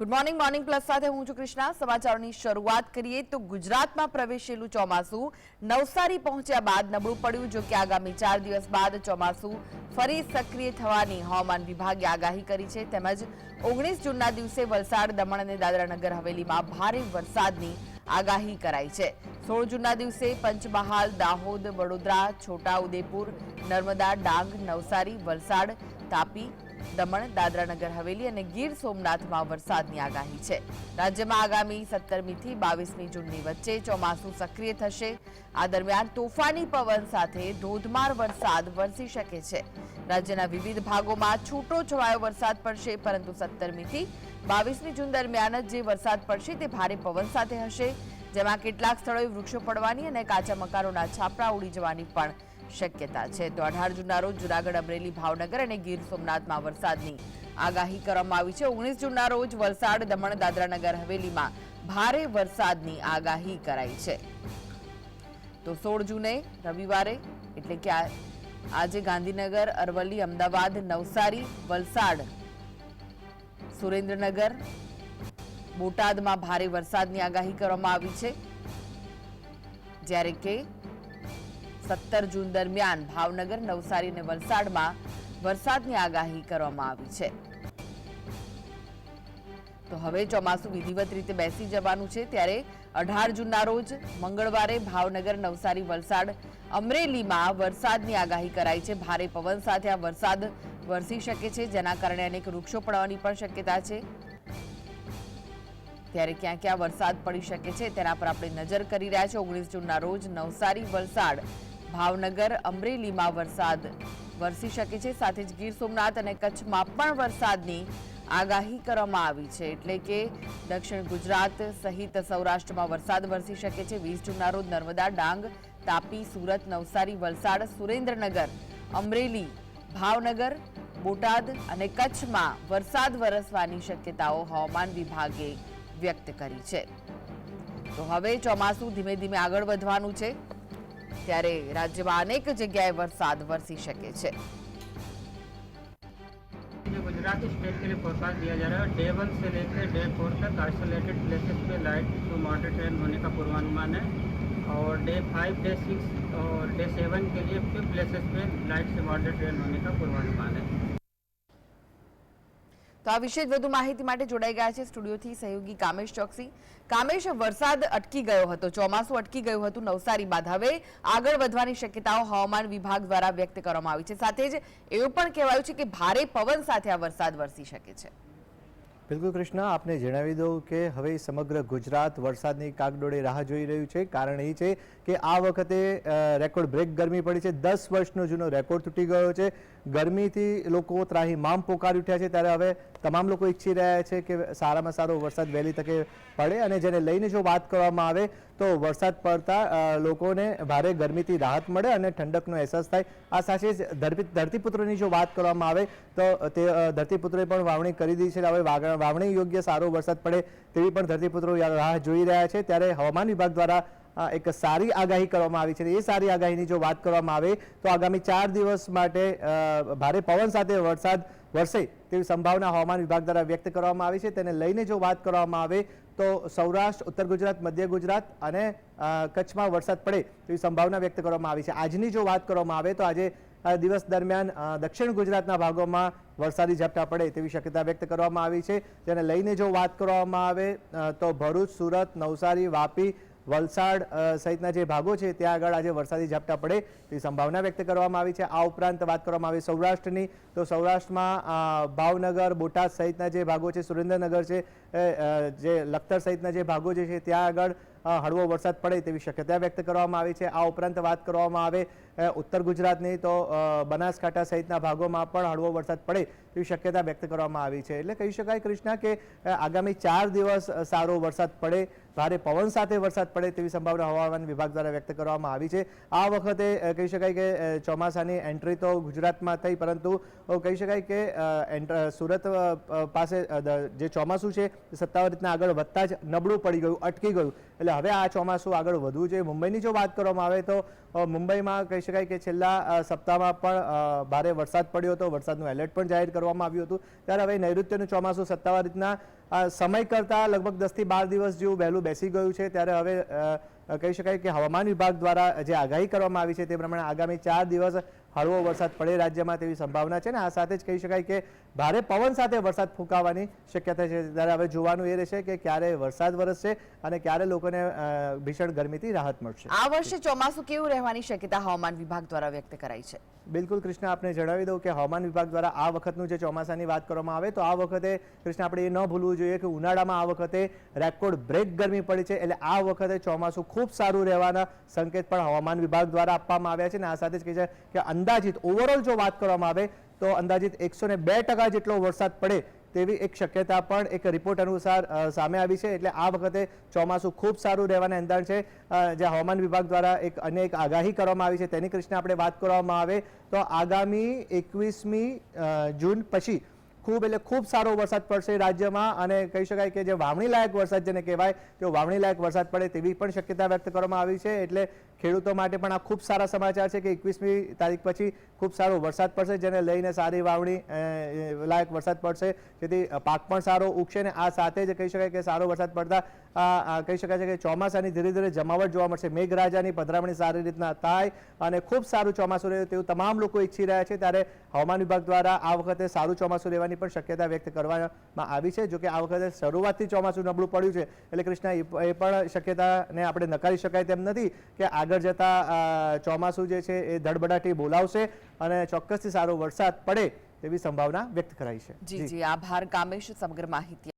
Good morning morning plus સાથે હું છું કૃષ્ણા। સમાચારોની શરૂઆત કરીએ તો ગુજરાતમાં પ્રવેશેલું ચોમાસું નવસારી પહોંચ્યા બાદ નબળું પડ્યું। જો કે આગામી 4 દિવસ બાદ ચોમાસું ફરી સક્રિય થવાની હવામાન વિભાગે આગાહી કરી છે। તેમજ 19 જૂનના દિવસે વલસાડ, દમણ અને દાદરા નગર હવેલીમાં ભારે વરસાદની આગાહી કરાઈ છે। 16 જૂનના દિવસે પંચમહાલ, દાહોદ, વડોદરા, છોટાઉદેપુર, નર્મદા, ડાંગ, નવસારી, વલસાડ, તાપી, દમણ, દાદરા નગર હવેલી અને ગીર સોમનાથમાં વરસાદની આગાહી છે। રાજ્યમાં આગામી 17મી થી 22મી જૂનની વચ્ચે ચોમાસું સક્રિય થશે। આ દરમિયાન તોફાની પવન સાથે ધોધમાર વરસાદ વરસી શકે છે। રાજ્યના વિવિધ ભાગોમાં છૂટો છવાયો વરસાદ પડશે, પરંતુ 17મી થી 22મી જૂન દરમિયાન જે વરસાદ પડશે તે ભારે પવન સાથે હશે, જેમાં કેટલાક સ્થળોએ વૃક્ષો પડવાની અને કાચા મકાનોના છાપરા ઉડી જવાની પણ શક્યતા છે। તો 18 જૂનના રોજ જૂનાગઢ, અમરેલી, ભાવનગર અને ગીર સોમનાથમાં વરસાદની આગાહી કરવામાં આવી છે। 19 જૂનના રોજ વલસાડ, દમણ, દાદરા નગર હવેલીમાં ભારે વરસાદની આગાહી કરાઈ છે। તો 16 જૂને રવિવારે એટલે કે આજે ગાંધીનગર, અરવલ્લી, અમદાવાદ, નવસારી, વલસાડ, સુરેન્દ્રનગર, બોટાદમાં ભારે વરસાદની આગાહી કરવામાં આવી છે, જ્યારે કે 17 જૂન દરમિયાન ભાવનગર, નવસારી અને વલસાડમાં વરસાદની આગાહી કરવામાં આવી છે। તો હવે ચોમાસું વિધિવત રીતે બેસી જવાનું છે, ત્યારે 18 જૂનના રોજ મંગળવારે ભાવનગર, નવસારી, વલસાડ, અમરેલીમાં વરસાદની આગાહી કરાઈ છે। ભારે પવન સાથે આ વરસાદ વરસી શકે છે, જેના કારણે અનેક વૃક્ષો પડવાની પણ શક્યતા છે। ત્યારે ક્યાં ક્યાં વરસાદ પડી શકે છે તેના પર આપણે નજર કરી રહ્યા છીએ। 19 જૂનના રોજ નવસારી, વલસાડ, ભાવનગર, અમરેલીમાં વરસાદ વરસી શકે છે, સાથે જ ગીર સોમનાથ અને કચ્છમાં પણ વરસાદની આગાહી કરવામાં આવી છે। એટલે કે દક્ષિણ ગુજરાત સહિત સૌરાષ્ટ્રમાં વરસાદ વરસી શકે છે। 20 જૂનના રોજ નર્મદા, ડાંગ, તાપી, સુરત, નવસારી, વલસાડ, સુરેન્દ્રનગર, અમરેલી, ભાવનગર, બોટાદ અને કચ્છમાં વરસાદ વરસવાની શક્યતાઓ હવામાન વિભાગે વ્યક્ત કરી છે। તો હવે ચોમાસું ધીમે ધીમે આગળ વધવાનું છે, ત્યારે રાજ્યમાં અનેક જગ્યાએ વરસાદ વરસી શકે છે। गुजरात स्टेट के लिए फोरकास्ट दिया जा रहा है। डे 1 से लेकर डे 4 तक आइसोलेटेड प्लेसेस पे लाइट टू मॉडरेट रेन होने का पूर्वानुमान है, और डे 5, डे 6 और डे 7 के लिए फिर प्लेसेस पे लाइट से मॉडरेट रेन होने का पूर्वानुमान है। તો આ વિશે વધુ માહિતી માટે જોડાઈ ગયા છે સ્ટુડિયોથી સહયોગી કામેશ ચોકસી। કામેશ, વરસાદ અટકી ગયો હતો, ચોમાસું અટકી ગયું હતું નવસારી બાદ, હવે આગળ વધવાની શક્યતાઓ હવામાન વિભાગ દ્વારા વ્યક્ત કરવામાં આવી છે। સાથે જ એવું પણ કહેવાયું છે કે ભારે પવન સાથે આ વરસાદ વરસી શકે છે। બિલકુલ કૃષ્ણા, આપને જણાવી દઉં કે હવે સમગ્ર ગુજરાત વરસાદની કાગડોળે રાહ જોઈ રહ્યું છે। કારણ એ છે કે આ વખતે રેકોર્ડ બ્રેક ગરમી પડી છે। 10 વર્ષનો જૂનો રેકોર્ડ તૂટી ગયો છે। ગરમીથી લોકો ત્રાહિમામ પોકારી ઉઠ્યા છે, ત્યારે હવે તમામ લોકો ઈચ્છી રહ્યા છે કે સારામાં સારો વરસાદ વહેલી તકે પડે, અને જેને લઈને જો વાત કરવામાં આવે તો વરસાદ પડતા લોકોને ભારે ગરમીથી રાહત મળે અને ઠંડકનો અહેસાસ થાય। આ સાથે જ ધરતીપુત્રોની જો વાત કરવામાં આવે તો તે ધરતીપુત્રોએ પણ વાવણી કરી દીધી છે। હવે વાવણી યોગ્ય સારો વરસાદ પડે તેવી પણ ધરતીપુત્રો રાહ જોઈ રહ્યા છે। ત્યારે હવામાન વિભાગ દ્વારા એક સારી આગાહી કરવામાં આવી છે। એ સારી આગાહીની જો વાત કરવામાં આવે તો આગામી 4 દિવસ માટે ભારે પવન સાથે વરસાદ વરસે તેવી સંભાવના હવામાન વિભાગ દ્વારા વ્યક્ત કરવામાં આવી છે। તેને લઈને જો વાત કરવામાં આવે તો સૌરાષ્ટ્ર, ઉત્તર ગુજરાત, મધ્ય ગુજરાત અને કચ્છમાં વરસાદ પડે તેવી સંભાવના વ્યક્ત કરવામાં આવી છે। આજની જો વાત કરવામાં આવે તો આજે દિવસ દરમિયાન દક્ષિણ ગુજરાતના ભાગોમાં વરસાદી ઝાપટા પડે તેવી શક્યતા વ્યક્ત કરવામાં આવી છે। જેને લઈને જો વાત કરવામાં આવે તો ભરૂચ, સુરત, નવસારી, વાપી, વલસાડ સહિતના જે ભાગો છે ત્યાં આગળ આજે વરસાદી ઝાપટા પડે તેવી સંભાવના વ્યક્ત કરવામાં આવી છે। આ ઉપરાંત વાત કરવામાં આવે સૌરાષ્ટ્રની, તો સૌરાષ્ટ્રમાં ભાવનગર, બોટાદ સહિતના જે ભાગો છે, સુરેન્દ્રનગર છે, જે લખતર સહિતના જે ભાગો છે ત્યાં આગળ હળવો વરસાદ પડે તેવી શક્યતા વ્યક્ત કરવામાં આવી છે। આ ઉપરાંત વાત કરવામાં આવે ઉત્તર ગુજરાતની તો બનાસકાંઠા સહિતના ભાગોમાં પણ હળવો વરસાદ પડે તેવી શક્યતા વ્યક્ત કરવામાં આવી છે। એટલે કહી શકાય કૃષ્ણા કે આગામી 4 દિવસ સારો વરસાદ પડે, ભારે પવન સાથે વરસાદ પડે તેવી સંભાવના હવામાન વિભાગ દ્વારા વ્યક્ત કરવામાં આવી છે। આ વખતે કહી શકાય કે ચોમાસાની એન્ટ્રી તો ગુજરાતમાં થઈ, પરંતુ કહી શકાય કે સુરત પાસે જે ચોમાસું છે સત્તાવાર રીતના આગળ વધતા જ નબળું પડી ગયું, અટકી ગયું। એટલે એટલે હવે આ ચોમાસું આગળ વધવું જોઈએ. મુંબઈની જો વાત કરવામાં આવે તો મુંબઈમાં કહી શકાય કે છેલ્લા સપ્તાહમાં પણ ભારે વરસાદ પડ્યો હતો, વરસાદનું એલર્ટ પણ જાહેર કરવામાં આવ્યું હતું. ત્યારે હવે નૈઋત્યનું ચોમાસું સત્તાવાર રીતના સમય કરતાં લગભગ 10 થી 12 દિવસ જેવું વહેલું બેસી ગયું છે. ત્યારે હવે કહી શકાય કે હવામાન વિભાગ દ્વારા જે આગાહી કરવામાં આવી છે તે પ્રમાણે આગામી 4 દિવસ હળવો વરસાદ પડે રાજ્યમાં તેવી સંભાવના છે ને આ સાથે જ કહી શકાય કે ભારે પવન સાથે વરસાદ ફૂંકાવાની શક્યતા છે. ત્યારે હવે જોવાનું એ રહેશે કે ક્યારે વરસાદ વરસશે અને ક્યારે લોકોને ભીષણ ગરમીથી રાહત મળશે. આ વર્ષે ચોમાસું કેવું રહેવાની શક્યતા હવામાન વિભાગ દ્વારા વ્યક્ત કરાઈ છે? બિલકુલ કૃષ્ણા, આપને જણાવી દઉં કે હવામાન વિભાગ દ્વારા આ વખતનું જે ચોમાસાની વાત કરવામાં આવે તો આ વખતે કૃષ્ણા આપણે એ ન ભૂલવું જોઈએ કે ઉનાળામાં આ વખતે રેકોર્ડ બ્રેક ગરમી પડી છે. એટલે આ વખતે ચોમાસું ખૂબ સારું રહેવાના સંકેત પણ હવામાન વિભાગ દ્વારા આપવામાં આવ્યા છે અને આ સાથે જ કહે છે કે અંદાજિત ઓવરઓલ જો વાત કરવામાં આવે તો અંદાજિત 102% જેટલો વરસાદ પડે તેવી એક શક્યતા પણ એક રિપોર્ટ અનુસાર સામે આવી છે. એટલે આ વખતે ચોમાસું ખૂબ સારું રહેવાના અંદાજ છે. જે હવામાન વિભાગ દ્વારા એક આગાહી કરવામાં આવી છે તેની કૃષ્ણ આપણે વાત કરવામાં આવે તો આગામી 21મી જૂન પછી ખૂબ સારો વરસાદ પડશે રાજ્યમાં અને કહી શકાય કે જે વાવણી લાયક વરસાદ જેને કહેવાય તે વાવણી લાયક વરસાદ પડે તેવી પણ શક્યતા વ્યક્ત કરવામાં આવી છે. એટલે ખેડૂતો માટે પણ આ ખૂબ સારા સમાચાર છે કે 21મી તારીખ પછી ખૂબ સારો વરસાદ પડશે જેને લઈને સારી વાવણી લાયક વરસાદ પડશે જેથી પાક પણ સારો ઉગશે ને આ સાથે જ કહી શકાય કે સારો વરસાદ પડતા કહી શકાય છે કે ચોમાસાની ધીરે ધીરે જમાવટ જોવા મળશે. મેઘરાજાની પધરામણી સારી રીતના થાય અને ખૂબ સારું ચોમાસું રહે તેવું તમામ લોકો ઈચ્છી રહ્યા છે. ત્યારે હવામાન વિભાગ દ્વારા આ વખતે સારું ચોમાસું રહેવાની પણ શક્યતા વ્યક્ત કરવામાં આવી છે. જોકે આ વખતે શરૂઆતથી ચોમાસું નબળું પડ્યું છે એટલે કૃષ્ણા એ પણ શક્યતાને આપણે નકારી શકાય તેમ નથી કે આગળ જતા ચોમાસું જે છે એ ધડબડાટી બોલાવશે અને ચોક્કસથી સારો વરસાદ પડે તેવી સંભાવના વ્યક્ત કરાઈ છે. જી આભાર કામેશ સમગ્ર માહિતી